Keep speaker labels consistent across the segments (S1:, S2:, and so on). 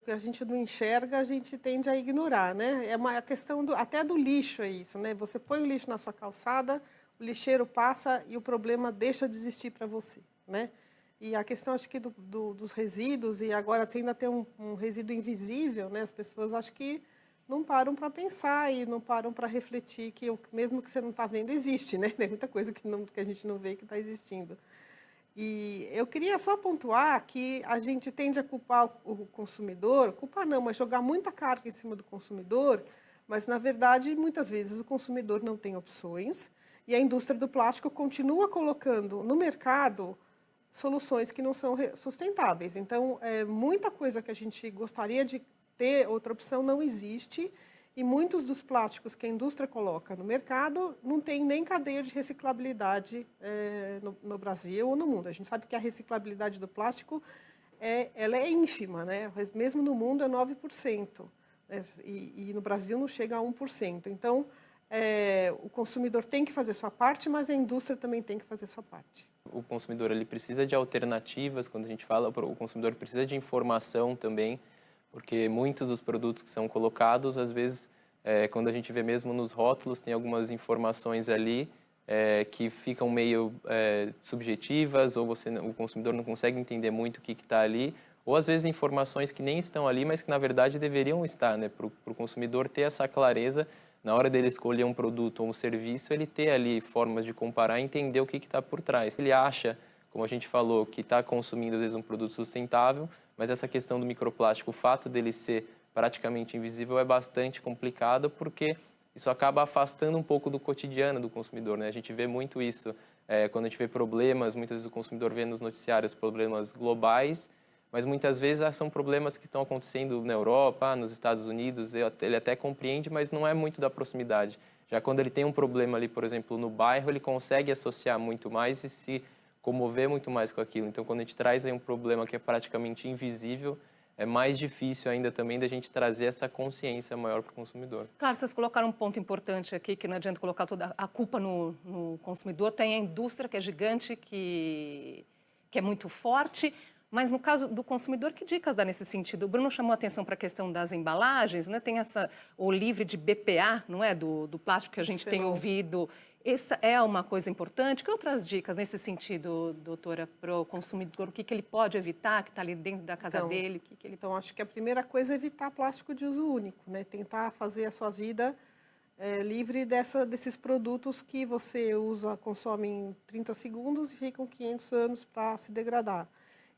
S1: que a gente não enxerga, a gente tende a ignorar, né? É uma questão até do lixo, é isso, né? Você põe o lixo na sua calçada, o lixeiro passa e o problema deixa de existir para você, né? E a questão, acho que, dos resíduos, e agora você ainda tem um resíduo invisível, né? As pessoas acho que não param para pensar e não param para refletir que mesmo que você não está vendo, existe, né? Tem muita coisa que a gente não vê que está existindo. E eu queria só pontuar que a gente tende a culpar o consumidor, culpar não, mas jogar muita carga em cima do consumidor, mas, na verdade, muitas vezes o consumidor não tem opções e a indústria do plástico continua colocando no mercado soluções que não são sustentáveis. Então, muita coisa que a gente gostaria de ter, outra opção não existe, e muitos dos plásticos que a indústria coloca no mercado não tem nem cadeia de reciclabilidade no Brasil ou no mundo. A gente sabe que a reciclabilidade do plástico ela é ínfima, né? Mesmo no mundo é 9%, né? E no Brasil não chega a 1%. Então, o consumidor tem que fazer sua parte, mas a indústria também tem que fazer sua parte.
S2: O consumidor ele precisa de alternativas, quando a gente fala, o consumidor precisa de informação também, porque muitos dos produtos que são colocados, às vezes, quando a gente vê mesmo nos rótulos, tem algumas informações ali que ficam meio subjetivas, ou o consumidor não consegue entender muito o que está ali, ou às vezes informações que nem estão ali, mas que na verdade deveriam estar, né? Para o consumidor ter essa clareza, na hora dele escolher um produto ou um serviço, ele ter ali formas de comparar e entender o que está por trás. Ele acha, como a gente falou, que está consumindo às vezes um produto sustentável, mas essa questão do microplástico, o fato dele ser praticamente invisível é bastante complicado, porque isso acaba afastando um pouco do cotidiano do consumidor, né? A gente vê muito isso quando a gente vê problemas, muitas vezes o consumidor vê nos noticiários problemas globais, mas muitas vezes são problemas que estão acontecendo na Europa, nos Estados Unidos, ele até compreende, mas não é muito da proximidade. Já quando ele tem um problema ali, por exemplo, no bairro, ele consegue associar muito mais e se comover muito mais com aquilo. Então, quando a gente traz aí um problema que é praticamente invisível, é mais difícil ainda também da gente trazer essa consciência maior para o consumidor.
S3: Claro, vocês colocaram um ponto importante aqui, que não adianta colocar toda a culpa no consumidor. Tem a indústria que é gigante, que é muito forte, mas no caso do consumidor, que dicas dá nesse sentido? O Bruno chamou a atenção para a questão das embalagens, né? Tem o livre de BPA, não é? Do plástico que a gente tem ouvido. Essa é uma coisa importante. Que outras dicas nesse sentido, doutora, para o consumidor? O que ele pode evitar, que está ali dentro da casa dele?
S1: Então, acho que a primeira coisa é evitar plástico de uso único, né? Tentar fazer a sua vida livre desses produtos que você consome em 30 segundos e ficam 500 anos para se degradar.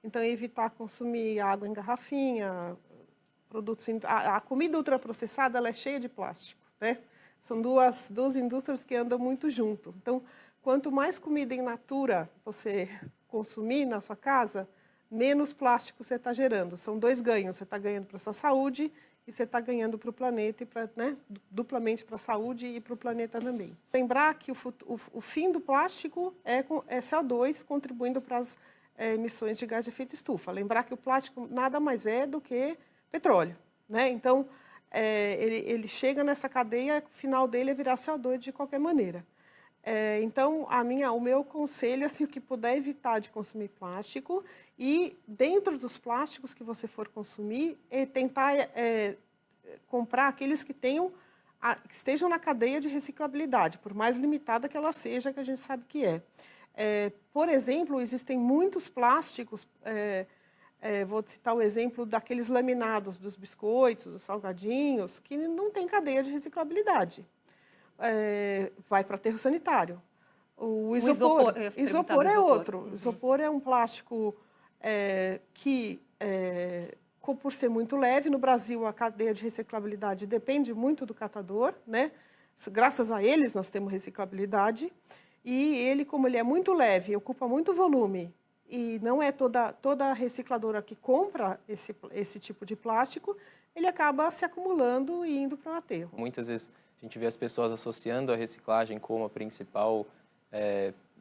S1: Então, evitar consumir água em garrafinha, produtos... A comida ultraprocessada, ela é cheia de plástico, né? São duas indústrias que andam muito junto. Então, quanto mais comida in natura você consumir na sua casa, menos plástico você está gerando. São dois ganhos. Você está ganhando para a sua saúde e você está ganhando para o planeta, né? Duplamente para a saúde e para o planeta também. Lembrar que o fim do plástico é CO2, contribuindo para as emissões de gás de efeito estufa. Lembrar que o plástico nada mais é do que petróleo, né? Então, ele chega nessa cadeia, o final dele é virar CO2 de qualquer maneira. Então, o meu conselho, assim, o que puder evitar de consumir plástico e, dentro dos plásticos que você for consumir, tentar comprar aqueles que que estejam na cadeia de reciclabilidade, por mais limitada que ela seja, que a gente sabe que é. Por exemplo, existem muitos plásticos, vou citar o exemplo daqueles laminados dos biscoitos, dos salgadinhos, que não tem cadeia de reciclabilidade. Vai para aterro sanitário. O isopor é outro. O isopor é um plástico que, por ser muito leve, no Brasil a cadeia de reciclabilidade depende muito do catador, né? Graças a eles nós temos reciclabilidade. E ele, como ele é muito leve, ocupa muito volume, e não é toda recicladora que compra esse tipo de plástico, ele acaba se acumulando e indo para o aterro.
S2: Muitas vezes a gente vê as pessoas associando a reciclagem como a principal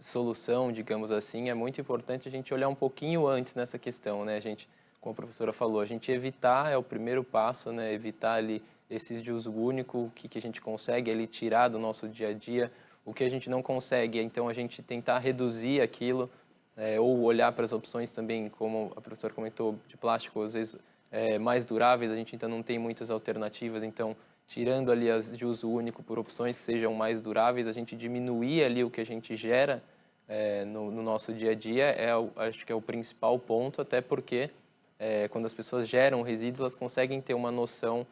S2: solução, digamos assim. É muito importante a gente olhar um pouquinho antes nessa questão, né? A gente, como a professora falou, a gente evitar é o primeiro passo, né? Evitar ali esses de uso único, o que a gente consegue ali tirar do nosso dia a dia. O que a gente não consegue, então, a gente tentar reduzir aquilo, ou olhar para as opções também, como a professora comentou, de plástico. Às vezes mais duráveis, a gente ainda não tem muitas alternativas, então, tirando ali as de uso único por opções que sejam mais duráveis, a gente diminuir ali o que a gente gera no nosso dia a dia, acho que é o principal ponto, até porque quando as pessoas geram resíduos, elas conseguem ter uma noção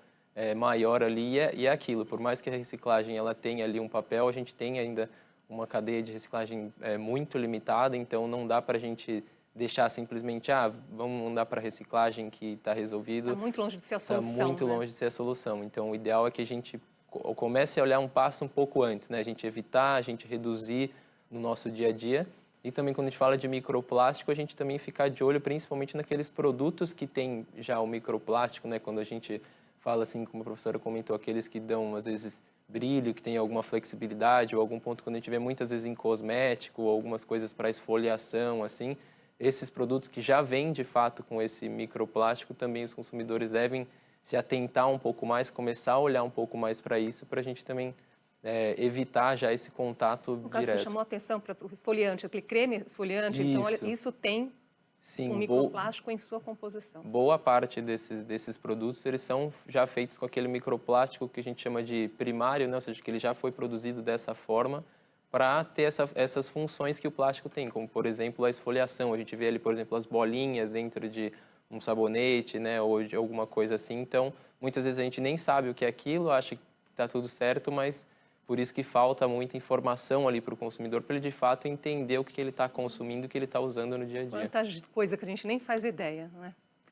S2: maior ali e é aquilo, por mais que a reciclagem ela tenha ali um papel, a gente tem ainda uma cadeia de reciclagem muito limitada, então não dá para a gente deixar simplesmente, vamos mandar para reciclagem que está resolvido.
S3: Está muito longe de ser a solução.
S2: Está muito longe de ser a solução. Então, o ideal é que a gente comece a olhar um passo um pouco antes, né? A gente evitar, a gente reduzir no nosso dia a dia. E também, quando a gente fala de microplástico, a gente também ficar de olho principalmente naqueles produtos que têm já o microplástico, né? Quando a gente fala, assim, como a professora comentou, aqueles que dão, às vezes, brilho, que tem alguma flexibilidade, ou algum ponto quando a gente vê muitas vezes em cosmético, ou algumas coisas para esfoliação, assim, esses produtos que já vêm de fato com esse microplástico, também os consumidores devem se atentar um pouco mais, começar a olhar um pouco mais para isso, para a gente também evitar já esse contato
S3: No caso,
S2: direto.
S3: você chamou a atenção para o esfoliante, aquele creme esfoliante, então olha, isso tem um microplástico em sua composição.
S2: Boa parte desses produtos, eles são já feitos com aquele microplástico que a gente chama de primário, né? Ou seja, que ele já foi produzido dessa forma, para ter essas funções que o plástico tem, como, por exemplo, a esfoliação. A gente vê ali, por exemplo, as bolinhas dentro de um sabonete, né, ou de alguma coisa assim. Então, muitas vezes a gente nem sabe o que é aquilo, acha que está tudo certo, mas por isso que falta muita informação ali para o consumidor, para ele, de fato, entender o que ele está consumindo, o que ele está usando no dia a dia.
S3: Quanta coisa que a gente nem faz ideia, não é?